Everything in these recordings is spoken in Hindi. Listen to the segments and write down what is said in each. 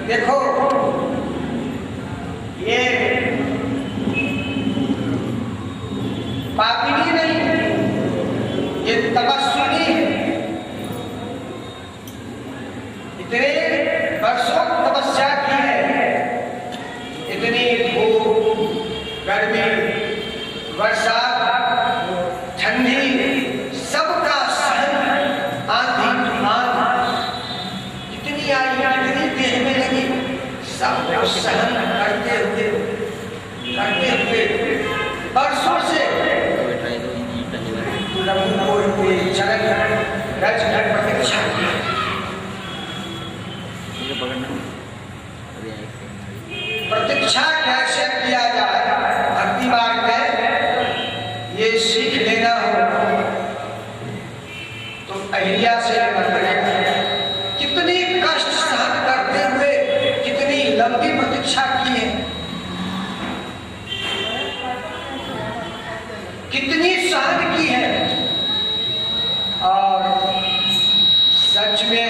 देखो ये पापिनी नहीं, ये तपस्विनी है। इतने वर्षों तपस्या की है, इतनी धूप, गर्मी, वर्षा, ठंडी, सबका सहन, आंधी तूफान इतनी आई, इतनी देह में लगी, सब सहन करते हुए वर्षों से प्रभु के चरण रज कर प्रतीक्षा की। प्रतीक्षा कैसे किया जाए भक्ति मार्ग में, ये सीख लेना हो तो अहिल्या से लेना पड़ेगा। कितनी कष्ट सहन करते हुए कितनी लंबी प्रतीक्षा की है, कितनी सहन की है। और सच में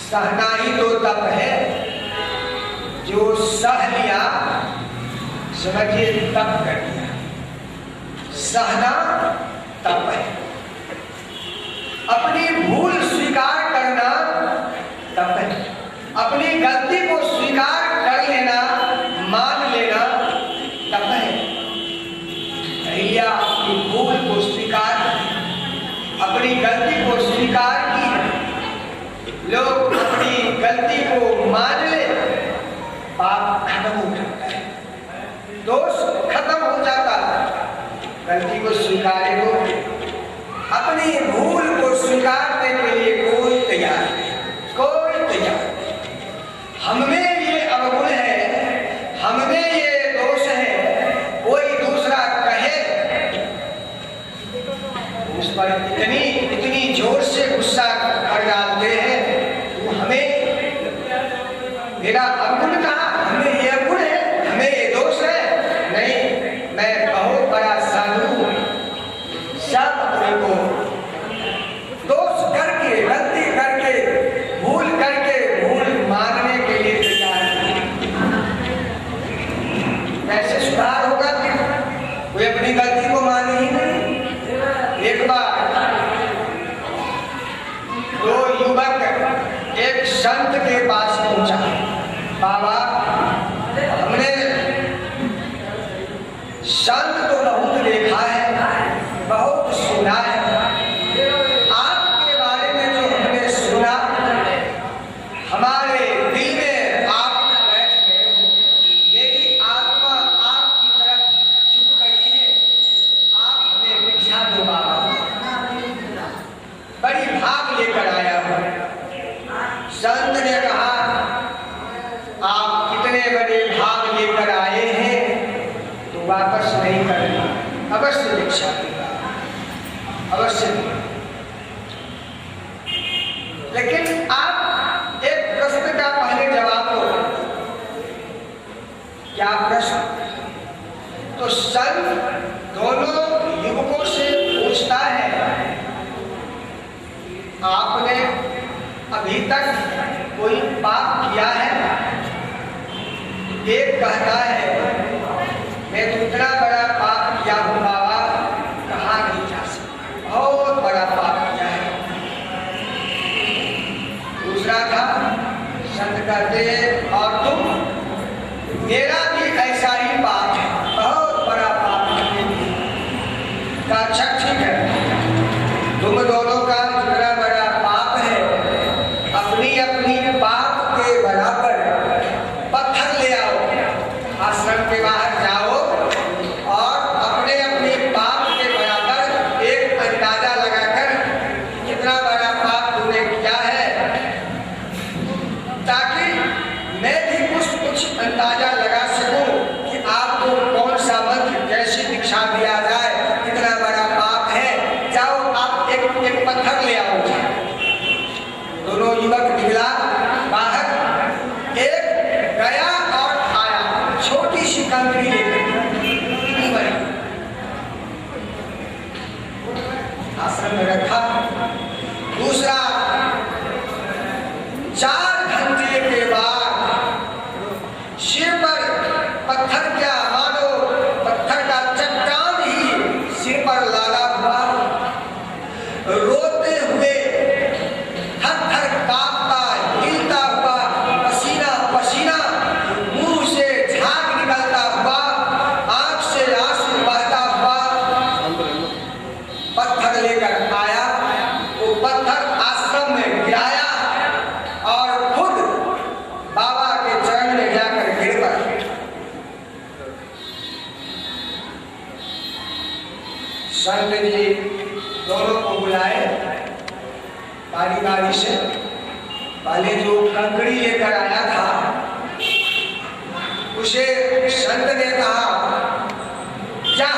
सहना ही तो तप है, जो सह लिया समझिए तप कर लिया। सहना तप है, अपनी भूल स्वीकार करना तप है, अपनी गलती को स्वीकार कर लेना, मान लेना तप है। अहिल्या अपनी भूल को स्वीकार, अपनी गलती को स्वीकार की। लोग अपनी गलती को मान ले, पाप खत्म हो जाता है, दोष खत्म हो जाता है। गलती को स्वीकारे तो अपनी भूल को स्वीकारने के लिए कोई तैयार नहीं, कोई तैयार नहीं। हममें ये अवगुण है, हममें ये दोष है, कोई दूसरा कहे उस पर इतनी जोर से गुस्सा कर डालते हैं, तो हमें मेरा अवगुण कहा, हमें ये अवगुण है, हमें ये दोष है। नहीं, मैं बहुत बड़ा साधु हूं। सब अपने को दोष करके, गलती करके, भूल करके, भूल मानने के लिए तैयार है। कैसे सुधार होगा? कोई अपनी गलती को माने ही नहीं। एक बार दो युवक एक संत के पास पहुंचा, बाबा हमने संत तो बहुत देखा है, बहुत सुना है, आपके बारे में जो हमने सुना, हमारे दिल में आप बैठ गए, मेरी आत्मा आपकी तरफ झुक गई है, आप हमें भिक्षा दो बाबा। बड़ी भाग लेकर आया हूं। संत ने कहा आप कितने बड़े भाग लेकर आए हैं, तो वापस नहीं करना, अवश्य भिक्षा देगा, अवश्य। लेकिन आप एक प्रश्न का पहले जवाब दो। क्या प्रश्न? तो संत दोनों युवकों से पूछता है, आपने अभी तक कोई पाप किया है? एक कहता है मैं तो इतना बड़ा पाप किया हूं बाबा, कहा नहीं जा सकता, बहुत बड़ा पाप किया है। दूसरा था, संत कहते और तुम? मेरा भी ऐसा ही पाप है, बहुत बड़ा पाप करने की। अच्छा ठीक है, तुम दोनों का जितना बड़ा पाप है, अपनी अपनी पाप के बराबर पत्थर ले आओ, आश्रम के बाहर जाओ और अपने अपने पाप के बराबर एक अंदाजा लगाकर कितना बड़ा पाप तुमने किया है, ताकि मैं भी कुछ अंदाजा लगा सकूं कि आपको कौन सा मंत्र, कैसी दीक्षा दिया जाए, कितना बड़ा पाप है। जाओ आप एक पत्थर ले आओ। दोनों युवक निकला बाहर, एक गया और आया, छोटी सी कंकरी लेकर आश्रम में रखा। दूसरा 4 घंटे के बाद संत जी दोनों को बुलाए बारी बारी से। पहले जो कंकड़ी लेकर आया था उसे संत ने कहा, जा,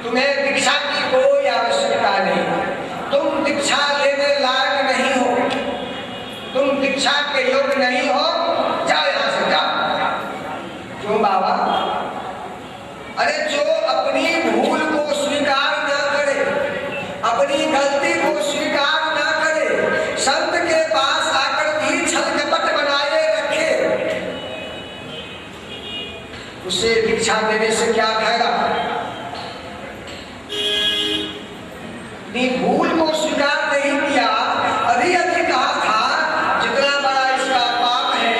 तुम्हें दीक्षा की कोई आवश्यकता नहीं, तुम दीक्षा लेने लायक नहीं हो, तुम दीक्षा के योग्य नहीं हो, जाओ यहां से, जाओ। क्यों बाबा? अरे जो अपनी भूल को स्वीकार ना करे, अपनी गलती को स्वीकार ना करे, संत के पास आकर भी छल कपट बनाए रखे, उसे दीक्षा देने से क्या फायदा? अपनी भूल को स्वीकार नहीं किया, अभी अभी कहा था जितना बड़ा इसका पाप है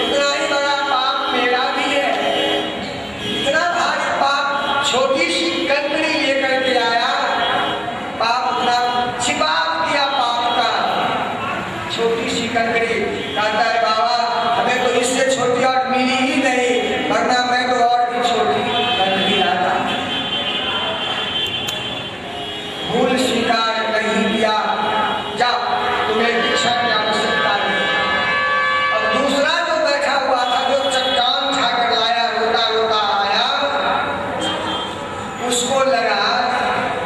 उतना ही बड़ा पाप मेरा भी है। इतना भारी पाप, छोटी सी कंकड़ी लेकर के आया, पाप उतना छिपा किया पाप का। छोटी सी कंकड़ी कहता है, बाबा हमें तो इससे छोटी और मिली ही नहीं, वरना मैं तो और भी छोटी कंकड़ी लाता। भूल स्वीकार नहीं किया, जा, तुम्हें दीक्षा की आवश्यकता नहीं। अब दूसरा जो बैठा हुआ था, जो चट्टान उठाकर लाया, रोता रोता आया, उसको लगा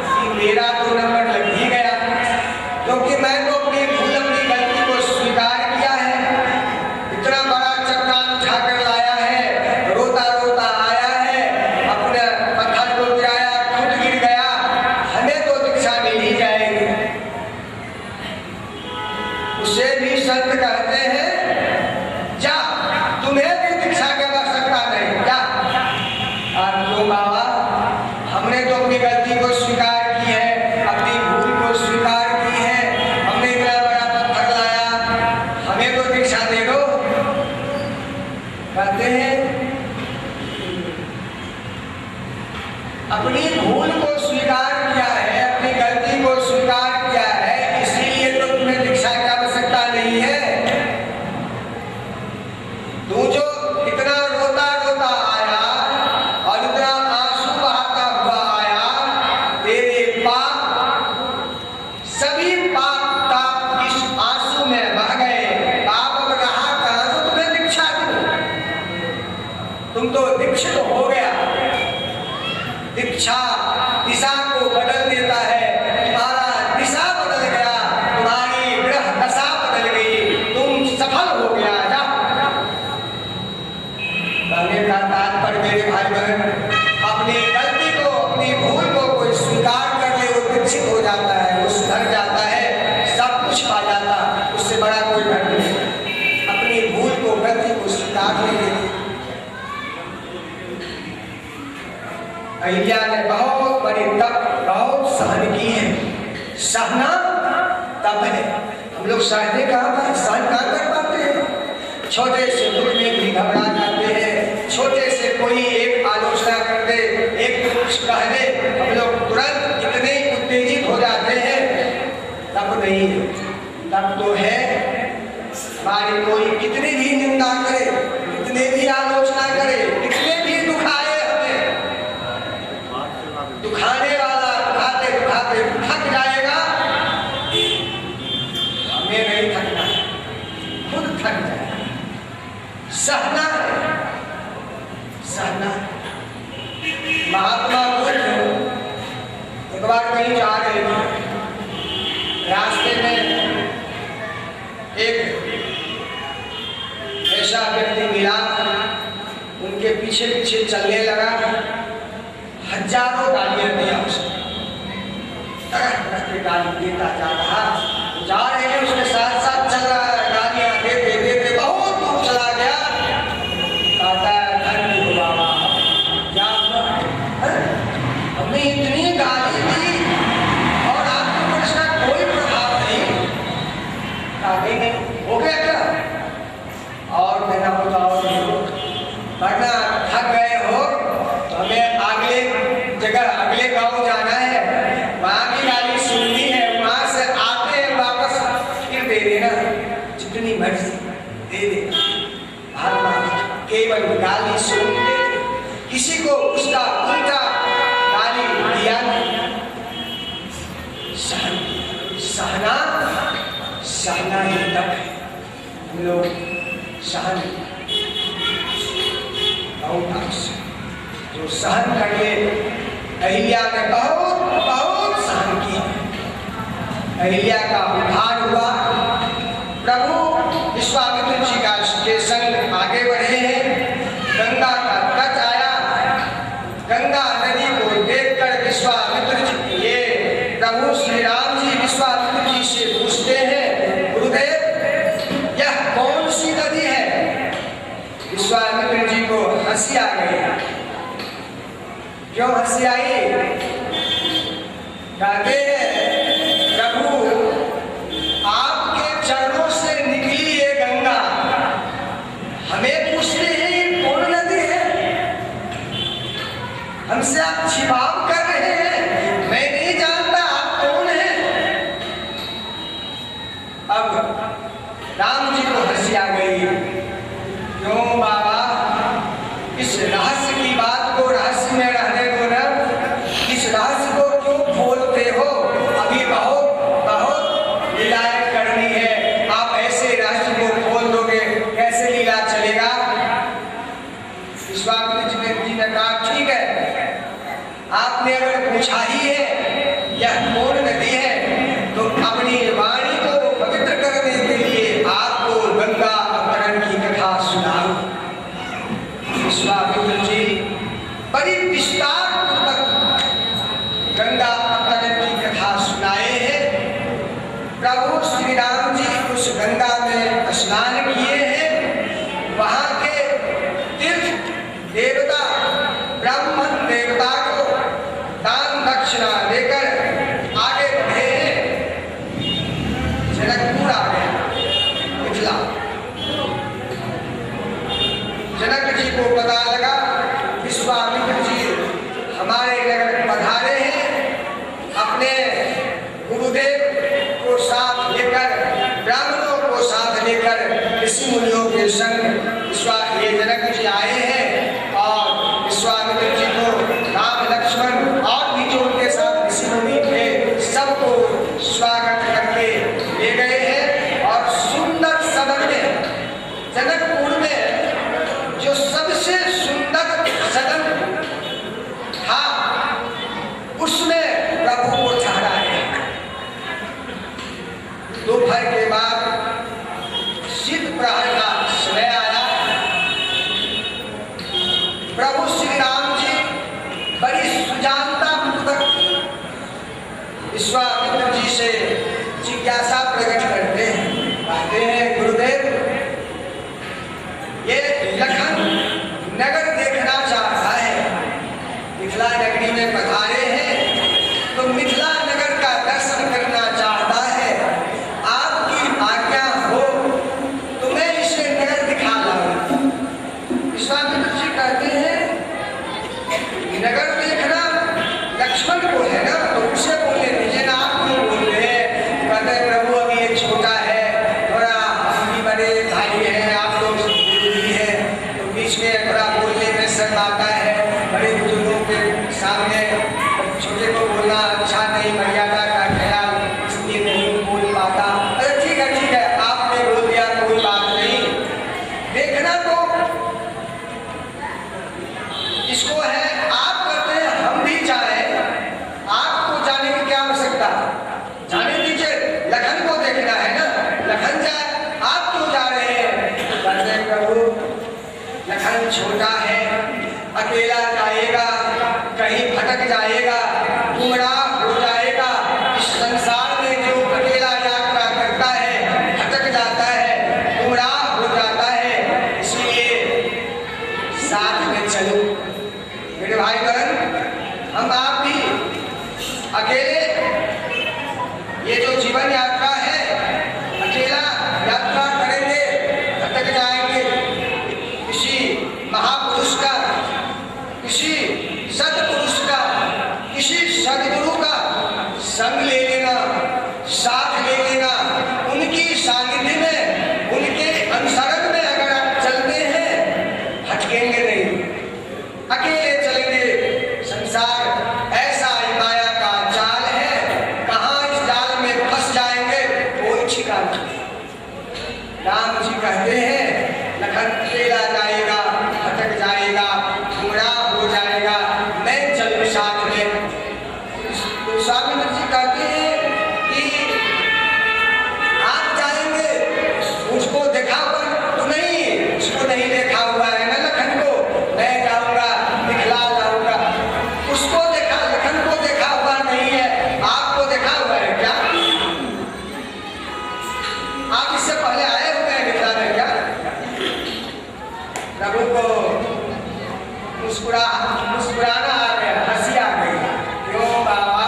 कि मेरा तो नंबर लग ही गया, क्योंकि मैं तो अपनी भूल, अपनी गलती को स्वीकार किया है। इतना बड़ा चट्टान उठाकर लाया है, रोता रोता आया है, अपने पत्थर को गिराया, खुद गिर गया, हमें तो दीक्षा मिल ही जाएगी। उसे भी संत कहते हैं, जा, तुम्हें भी दीक्षा की आवश्यकता नहीं, जा। आप क्यों बाबा? हमने तो अपनी गलती को स्वीकार की है, अपनी भूल को स्वीकार की है, हमने इतना बड़ा पत्थर लाया, हमें तो दीक्षा दे दो। कहते हैं अपनी भूल को स्वीकार किया है, अपनी गलती को स्वीकार किया है, इसीलिए तो तुम्हें दीक्षा की आवश्यकता नहीं है। तू जो इतना रोता रोता आया और इतना आंसू बहाता हुआ आया, तेरे पाप, सभी पाप ताप इस आंसू में बह गए। पाप अब रहा कहां तो तुम्हें दीक्षा दूं? तुम तो दीक्षित हो गया। दीक्षा दिशा को बदल देता है, तुम्हारा दिशा बदल गया, तुम्हारी ग्रह दशा बदल गई, तुम सफल हो गया। जा। कहने का तात्पर्य मेरे भाई बहन, अपनी गलती को, अपनी भूल को कोई स्वीकार कर ले, वो दीक्षित हो जाता है, वो सुधर जाता है, सब कुछ पा जाता, उससे बड़ा कोई धन नहीं। अपनी भूल को, गलती को स्वीकार नहीं देती। अहिल्या ने बहुत बड़ी तप, बहुत सहन की है। सहना तप है। हम लोग सहने कहाँ पर, सहन कहाँ कर पाते हैं? छोटे से दुख में भी घबरा जाते हैं, छोटे से कोई एक आलोचना कर दे, एक कुछ कह दे, हम लोग तुरंत इतने उत्तेजित हो जाते हैं। तप नहीं है। तप तो है हमारी कोई कितनी भी निंदा करे, कितने भी आलोचना करे, कितने भी दुखाए, दुखाने वाला दुखाते दुखाते थक जाएगा, हमें नहीं थकना, खुद थक जाएगा। सहना है, सहना। महात्मा बुद्ध एक बार कहीं जा रहे थे, रास्ते में एक ऐसा व्यक्ति मिला, उनके पीछे पीछे चलने लगा, हजारों गालियां दिया उसने, तरह तरह की गाली देता जा रहा, जा रहे हैं उसके साथ साथ चल रहा है, गालियां देते देते बहुत दूर चला गया। कहता है, धन्य हो बाबा, क्या हमने इतनी गाली दी और आपके ऊपर इसका कोई प्रभाव नहीं? नहीं हो गया क्या? और कहना होता और वरना थक गए हो तो हमें अगले जगह, अगले गांव जाना है, वहां की गाली सुननी है, वहां से आते हैं वापस फिर दे देना, जितनी मर्जी दे देना। महात्मा केवल गाली सुनते थे, किसी को उसका उल्टा गाली दिया नहीं। सहना सहना ही तप है। हम लोग सहन बहुत आवश्यक, जो सहन करके अहिल्या ने बहुत बहुत सहन किया, अहिल्या का उद्धार हुआ। प्रभु विश्वामित्र जी के संग आगे बढ़े हैं, गंगा का तट आया, गंगा नदी को देखकर विश्वामित्र जी, ये प्रभु श्री राम जी विश्वामित्र जी से पूछते हैं, गुरुदेव यह कौन सी नदी है? विश्वामित्र जी को हंसी आ गई। क्यों हंसी आई? कहते हैं प्रभु आपके चरणों से निकली ये गंगा, हमें पूछते हैं ये कौन नदी है? हमसे आप छिपाव कर रहे हैं, मैं नहीं जानता आप कौन हैं। अब राम जी को हंसी आ गई। क्यों बाबा, इस रहस्य की बात को रहस्य में रहने दो ना, इस रहस्य को क्यों खोलते हो? अभी बहुत बहुत लीलाएं करनी है, आप ऐसे रहस्य को खोल दोगे कैसे लीला चलेगा? विश्वामित्र जी ने कहा ठीक है, आपने अगर पूछा ही है यह कौन नदी है, तो अपनी वाणी को पवित्र करने के लिए आपको गंगा अवतरण की कथा सुनाऊं। विश्वामित्र जी बड़ी विस्तार पूर्वक गंगा अवतरण की कथा सुनाए हैं। प्रभु श्री राम जी उस गंगा में स्नान किए हैं, वहां के तीर्थ देवता ब्राह्मण देवता को दान दक्षिणा देकर आगे बढ़े हैं। जनकपुर आ गए, मिथिला। जनक जी को पता लगा विश्वामित्र जी हमारे नगर पधारे हैं, अपने गुरुदेव को साथ लेकर, ब्राह्मणों को साथ लेकर ऋषि मुनियों के संग ये जनक जी आए हैं। और विश्वामित्र जी को राम लक्ष्मण और भी जो उनके साथ ऋषि मुनि थे सबको स्वागत करके ले गए हैं। और सुंदर सदन में, जनकपुर में जो सबसे सुंदर सदन था, उसमें प्रभु को ठहराए। दोपहर के बाद शीत प्रहर का समय आया। प्रभु श्री राम जी बड़ी सुजानता पूर्वक विश्वामित्र जी से जिज्ञासा प्रकट करते हैं। कहते हैं गुरुदेव, ये लखन नगर देखना चाहता है, मिथिला नगरी में पधारे हैं तो मिथिला नगर का दर्शन करना चाहता है। आपकी आज्ञा हो तो मैं इसे नगर दिखा लाऊं। विश्वामित्र जी कहते हैं नगर देखना लक्ष्मण को है ना, तो उसे बोलने दीजिए ना, आप क्यों बोल रहे हैं? कहते हैं प्रभु अभी ये छोटा है, थोड़ा हम भी बड़े भाई हैं, आप लोग बुजुर्ग हैं, तो बीच में थोड़ा बोलने में शर्म आता है। बड़े बुजुर्गों के सामने छोटे को बोलना अच्छा नहीं, मर्यादा का ख्याल, इसलिए नहीं बोल पाता। अरे ठीक है, आपने बोल दिया, कोई बात नहीं। देखना तो इसको है, आप कहते हैं हम भी जाएं, आपको जाने की क्या आवश्यकता? जाने दीजिए, लखन को देखना है ना, लखन जाए, आप क्यों जा रहे हैं? कहते हैं प्रभु लखन छोटा है, अकेला जाएगा, कहीं भटक जाएगा, गुमराह हो जाएगा। इस संसार में जो अकेला यात्रा करता है भटक जाता है, गुमराह हो जाता है, इसलिए साथ में चलो। मेरे भाई बहन, हम आप भी अकेले ये जो जीवन यात्रा है, अकेला यात्रा करेंगे, भटक जाएंगे। किसी महापुरुष का राम जी कहते हैं लखन तेरा जाएगा, भटक जाएगा, गुमराह हो जाएगा, मैं चलूं साथ में। स्वामी जी कहते हैं कि आप जाएंगे, उसको देखा पर तो नहीं, उसको नहीं देखा हुआ है ना लखन को, मैं जाऊंगा दिखला जाऊंगा। उसको देखा, लखन को देखा हुआ नहीं है, आपको देखा हुआ है क्या? आप इससे पहले आए हुए हैं दिखलाने क्या? प्रभु को मुस्कुराना आ गया, हंसी आ गई। क्यों बाबा,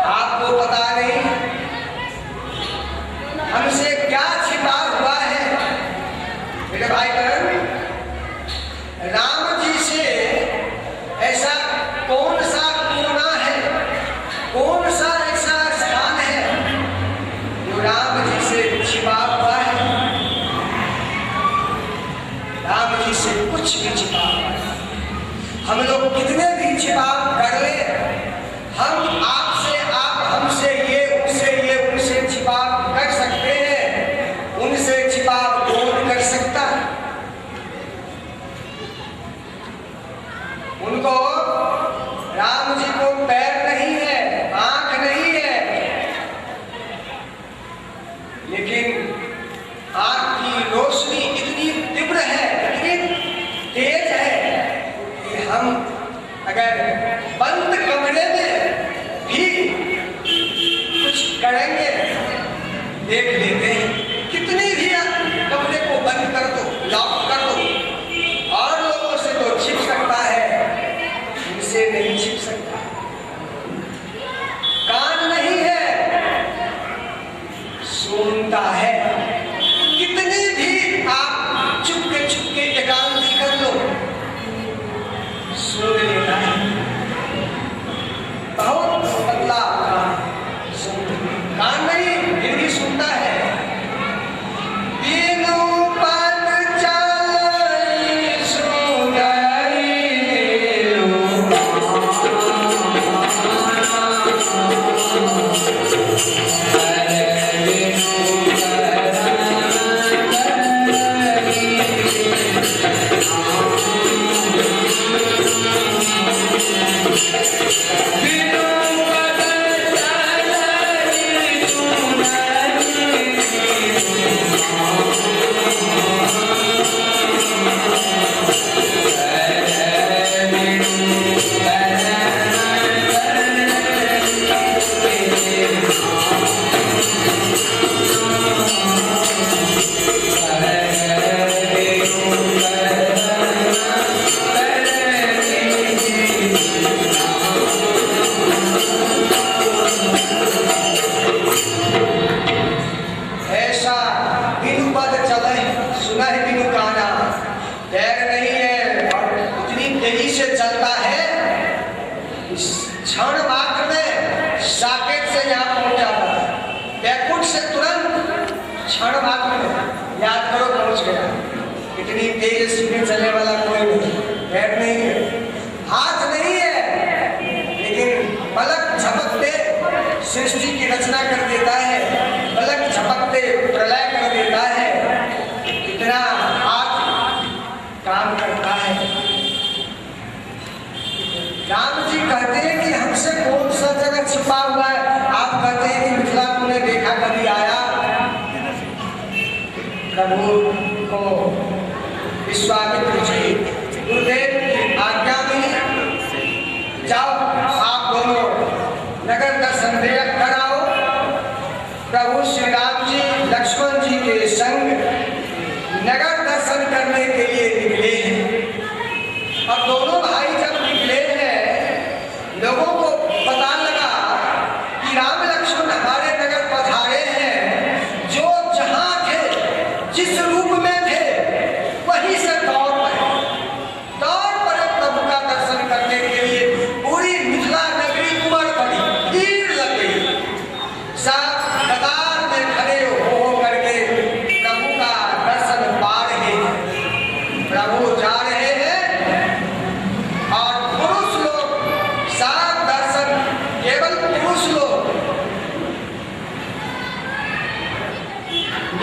आपको पता नहीं हमसे क्या छिपा हुआ है? मेरे भाई बहन, राम जी से ऐसा कौन सा कोना है, कौन सा ऐसा स्थान है जो राम जी से छिपा हुआ है? राम जी से कुछ भी छिपा हुआ है। हम लोग कितने भी छिपा कर ले, हम आपसे, आप हमसे ये, उनसे छिपा कर सकते हैं, उनसे छिपा कौन कर सकता? उनको, राम जी को पैर नहीं है, आंख नहीं है, लेकिन आंख की रोशनी इतनी तीव्र है, इतनी तेज है कि हम अगर बंद कमरे में भी कुछ करेंगे देख लेते हैं। कितनी भी कमरे को बंद कर दो, लॉक कर दो, और लोगों से तो छिप सकता है, इनसे नहीं छिप सकता। कान नहीं है, सुनता है। कितनी भी आप चुपके एकांती कर लो, सुन लेता है। बहुत पतला कान नहीं, फिर भी सुनता है। तीनों पद चलाई सुनाई क्षण मात्र में साकेत से यहाँ पहुंच जाता है, बैकुंठ से तुरंत क्षण मात्र में, याद करो पहुंच गया। इतनी तेज स्पीड चलने वाला कोई नहीं, पैर नहीं है, हाथ नहीं है, लेकिन पलक झपकते सृष्टि की रचना कर देता है, पलक झपकते प्रलय कर देता है। इतना हाथ काम करता है। राम जी कहते हैं कि हमसे कौन सा जगह छिपा हुआ है? आप कहते हैं कि मिथिला तुमने देखा कभी आया? प्रभु को विश्वामित्र जी गुरुदेव की आज्ञा मिली, जाओ आप दोनों नगर दर्शन कराओ। प्रभु श्री राम जी लक्ष्मण जी के संग नगर दर्शन करने के लिए निकले हैं। अब दोनों भाई जब निकले हैं, लोगों को पता लगा कि राम लक्ष्मण हमारे नगर पधारे हैं। जो जहां थे, जिस रूप में थे, वहीं से दौड़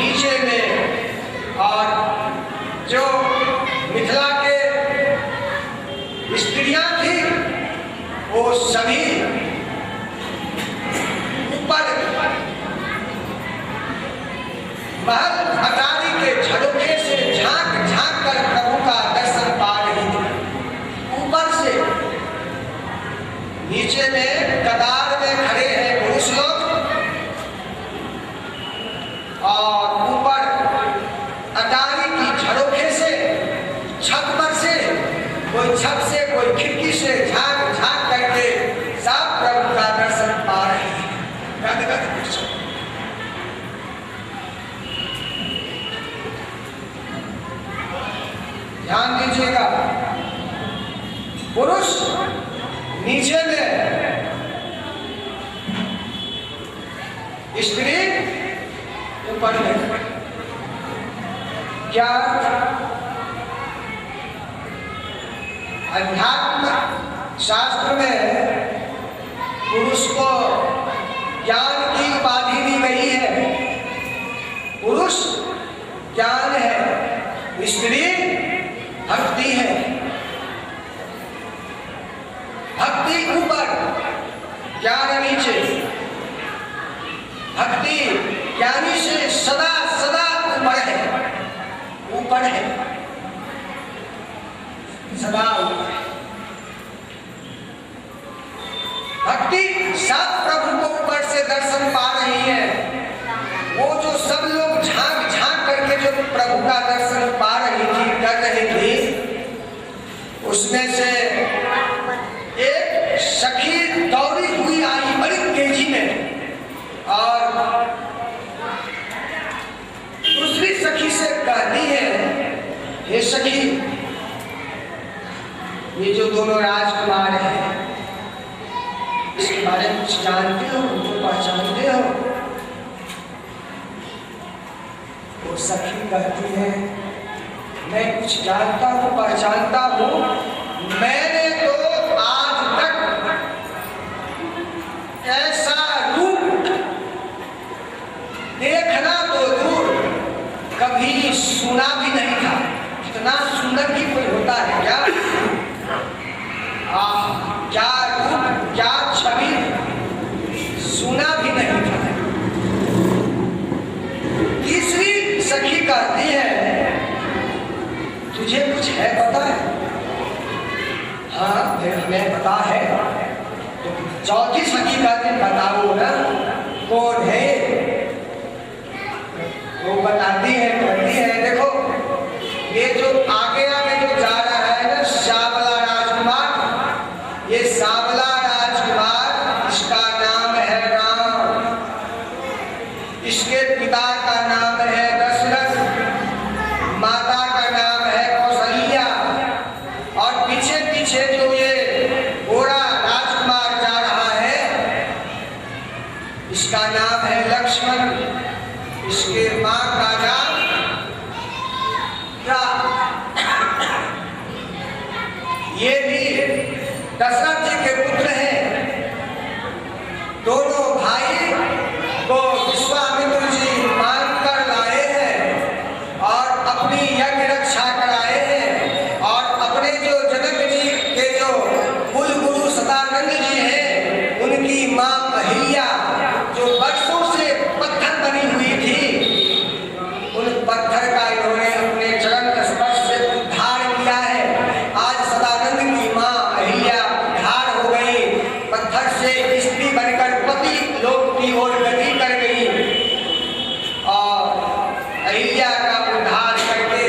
नीचे में, और जो मिथिला के स्त्रियां थी वो सभी ऊपर महल अटारी के झरोखे से झांक झांक कर प्रभु का दर्शन पा रही थी। ऊपर से नीचे में कतार में खड़े हैं पुरुष लोग, और ऊपर अटारी की झरोखे से, छत पर से, कोई छत से कोई खिड़की से झांक झांक करके सब प्रभु का दर्शन पा रहे हैं। ध्यान दीजिएगा, पुरुष नीचे में, स्त्री ऊपर में। क्या अध्यात्म शास्त्र में पुरुष को ज्ञान की उपाधि दी गई है। पुरुष ज्ञान है, स्त्री भक्ति है। भक्ति ऊपर, ज्ञान नीचे। भक्ति ज्ञानी से सदा सदा ऊपर है, ऊपर है, सदा ऊपर है। भक्ति सब प्रभु को ऊपर से दर्शन पा रही है। वो जो सब लोग झांक झांक करके जो प्रभु का दर्शन पा रही थी, कर रही थी, उसमें से एक सखी दौड़ी हुई आई बड़ी तेजी में, और दूसरी सखी से कहती है, हे सखी, ये जो दोनों राजकुमार हैं, इसके बारे में कुछ जानते हो, उनको पहचानते हो? वो सखी कहती है, मैं कुछ जानता हूँ, पहचानता हूँ। मैंने तो आज तक ऐसा रूप देखना तो दूर, कभी सुना भी नहीं था। इतना सुंदर भी कोई होता है क्या? क्या रूप, क्या छवि, सुना भी नहीं था। तीसरी सखी कहती है, तुझे कुछ है पता है? हाँ, हमें पता है। तो चौथी सखी कहती है, बताओ ना कौन है? वो बताती है, कहती है, देखो ये जो आगे आगे जो जा रहा है ना, सांवला राजकुमार, ये सांवला राजकुमार, इसका नाम है राम, इसके पिता का नाम है दशरथ, माता का नाम है कौशल्या, और पीछे पीछे जो ये घोड़ा राजकुमार जा रहा है, इसका नाम है लक्ष्मण, इसके माँ का नाम ये भी दशरथ जी के पुत्र हैं। दोनों भाई को विश्वामित्र जी मानकर लाए हैं और अपनी यज्ञ रक्षा कराए हैं, और अपने जो जनक जी के जो कुल गुरु सदानंद जी हैं, उनकी मां अहिल्या जो वर्षों से पत्थर बनी हुई थी, उन पत्थर का इन्होंने अपने चरण स्पर्श से उद्धार किया है। आज सदानंद की मां अहिल्या उद्धार हो गई, पत्थर से स्त्री बनकर पति लोक की ओर गति कर गई, और अहिल्या का उद्धार करके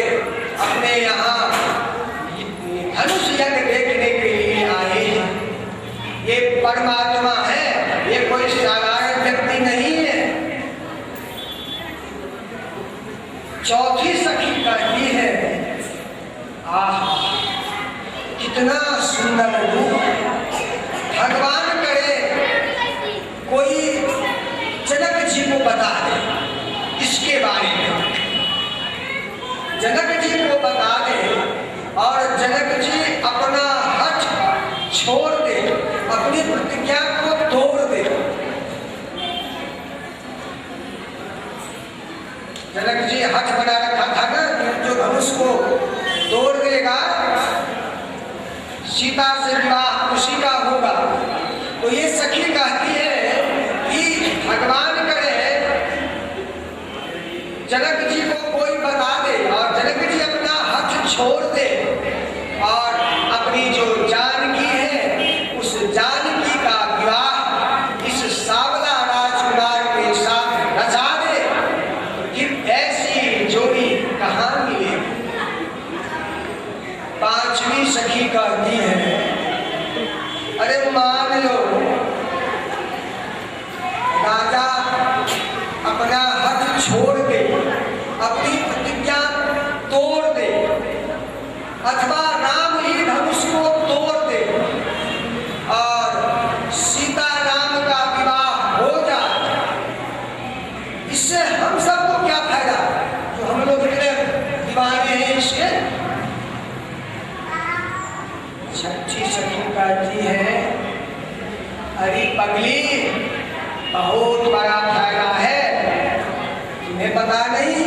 अपने यहाँ धनुष यज्ञ देखने के लिए आए हैं। ये परमात्मा है, ये कोई साधारण व्यक्ति नहीं है। चौथी सखी कहती है, आहा कितना सुंदर रूप, भगवान करे कोई जनक जी को बता दे इसके बारे में, जनक जी को बता दे, और जनक जी अपना हठ छोड़ दे, अपनी प्रतिज्ञा को तोड़ दे। जनक जी हठ बना रखा था ना, जो धनुष को तोड़ देगा सीता से विवाह उसी का होगा। तो ये सखी कहती है कि भगवान करे जनक जी को कोई बता दे और जनक जी अपना हठ छोड़ दे और अपनी जो जानकी है उस जानकी का विवाह इस सांवला राजकुमार के साथ रचा दे। कि ऐसी जोड़ी कहाँ मिलेगी। पांचवी सखी कहती है अरे मान लो राजा अपना हथ छोड़ दे, अपनी प्रतिज्ञा तोड़ दे, अथवा राम ही धनुष को तोड़ दे और सीता राम का विवाह हो जाए। इससे हम सबको क्या फायदा जो हम लोग इतने दीवाने हैं इसके। छठी सखी कहती है अरे पगली बहुत बड़ा फायदा है, तुम्हें पता नहीं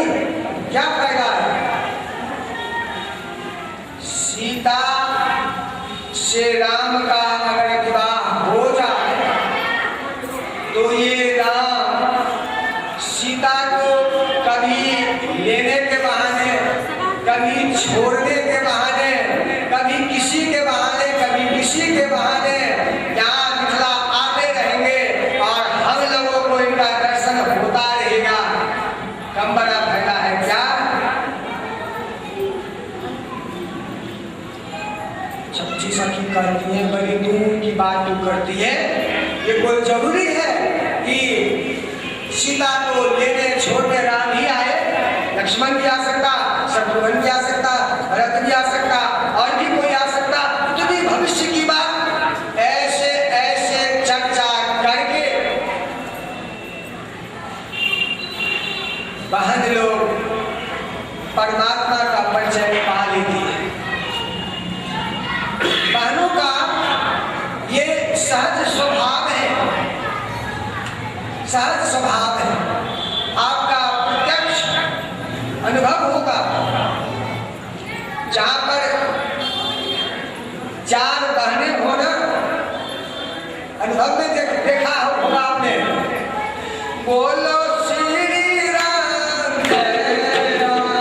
क्या फायदा है। सीता से राम का अगर विवाह हो जाए तो ये राम सीता को कभी लेने के बहाने, कभी छोड़ने के बहाने, कभी किसी के बहाने, कभी किसी के बहाने यहाँ मिथिला आते रहेंगे और हम लोगों को इनका दर्शन होता रहेगा। कम बड़ा फायदा है क्या। छठी सखी कहती है बड़ी दूर की बात तू करती है, ये कोई जरूरी है कि सीता को लेने छोड़ने राम ही आए। लक्ष्मण भी आ सकता, शत्रुघ्न भी आ सकता, भरत भी आ सकता और भी कोई आ सकता। इतनी भविष्य की बात ऐसे ऐसे चर्चा करके बहन लोग परमात्मा का परिचय पा लेती है। बहनों का ये सहज स्वभाव है, सहज स्वभाव है। आपका प्रत्यक्ष अनुभव होगा जहां पर चार बहनें होना, अनुभव में देखा होगा आपने। बोलो श्री राम जय राम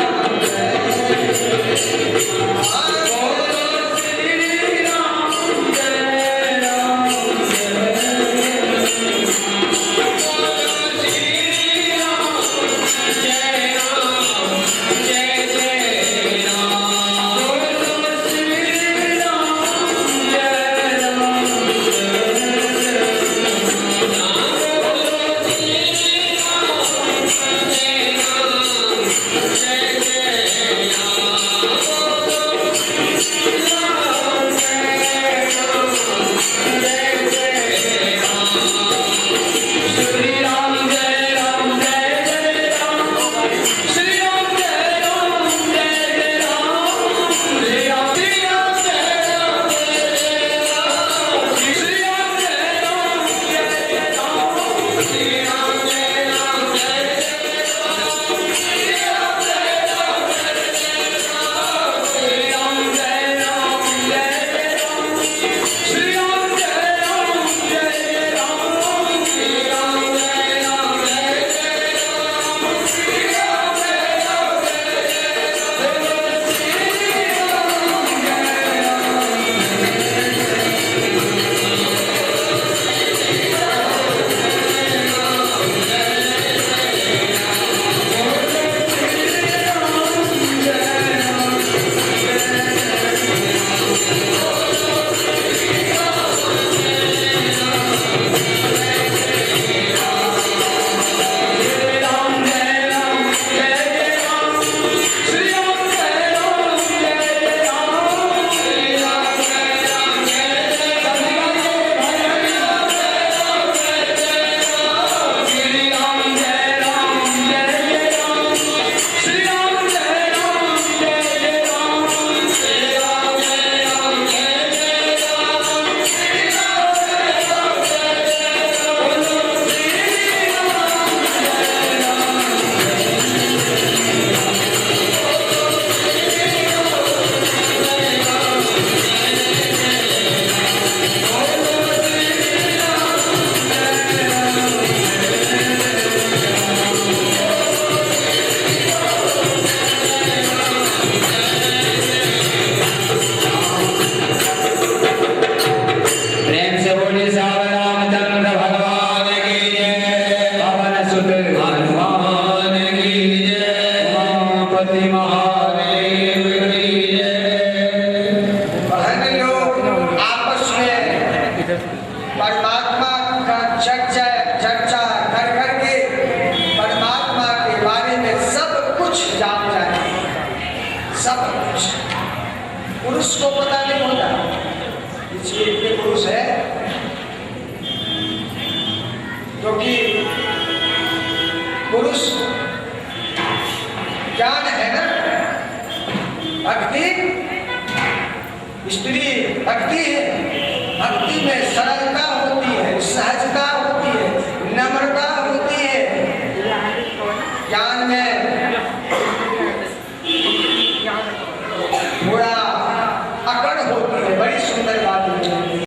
पुरुष को पता नहीं होता इसलिए इतने पुरुष है, क्योंकि पुरुष ज्ञान है ना, भक्ति स्त्री भक्ति है, भक्ति में सरलता होती है, सहजता होती है, नम्रता होती है, ज्ञान में थोड़ा अकड़ होती है, बड़ी सुंदर